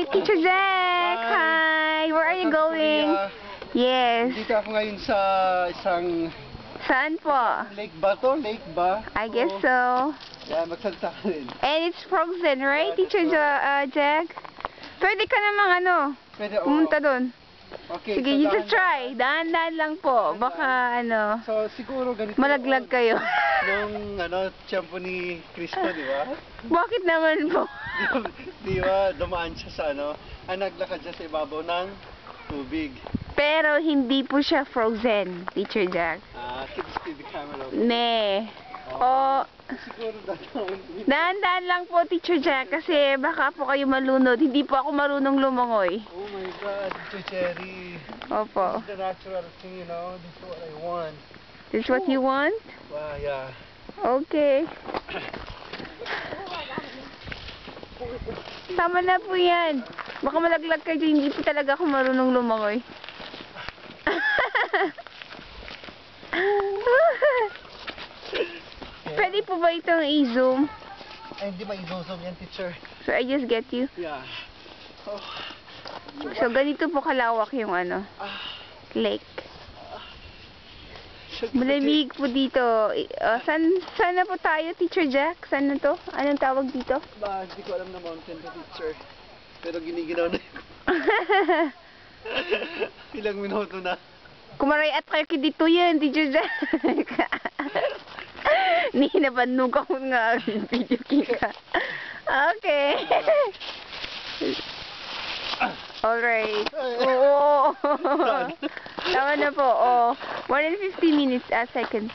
Teacher Jack! Hi! Where are you going? Yes. Dito ako ngayon sa isang Saan po? lake ba to? Lake ba? I guess so. Yeah, magsalita ka rin. And it's frozen, right, Teacher Jack? Pwede ka namang Pwede, pumunta doon. Okay, Sige, so you just try. Dahan-dahan lang po. Baka So, siguro ganito. malaglag kayo. Nung tiyempo ni Cristo, di ba? Bakit naman po? Di ba, dumaan siya sa naglakad siya sa ibabaw ng tubig. Pero hindi po siya frozen, Teacher Jack. Keep the camera over. Ne. Oh, Siguro dahan-dahan lang po, Teacher Jack, kasi baka po kayo malunod. Hindi po ako marunong lumangoy. Oh my God, Teacher Cherry. Opo. This is the natural thing, This is what I want. This is what you want? Wow, yeah. Okay. Tama na po yan. Baka malaglag kayo, hindi po talaga ako marunong lumangoy. Pwede po ba itong i-zoom? Ay, hindi ma-zoom yan, teacher. So I just get you? Yeah. Oh. So ganito po kalawak yung lake. Malamig po dito. Saan na po tayo, Teacher Jack? Saan na to? Anong tawag dito? Hindi ko alam na mountain to, teacher. Pero giniginaw na yun. Ilang minuto na. Kumaray at kayo dito yan, Teacher Jack. Ni nabanug ako nga video kita. Okay. Alright. Oo. Tama na po. 1 and 50 minutes, seconds.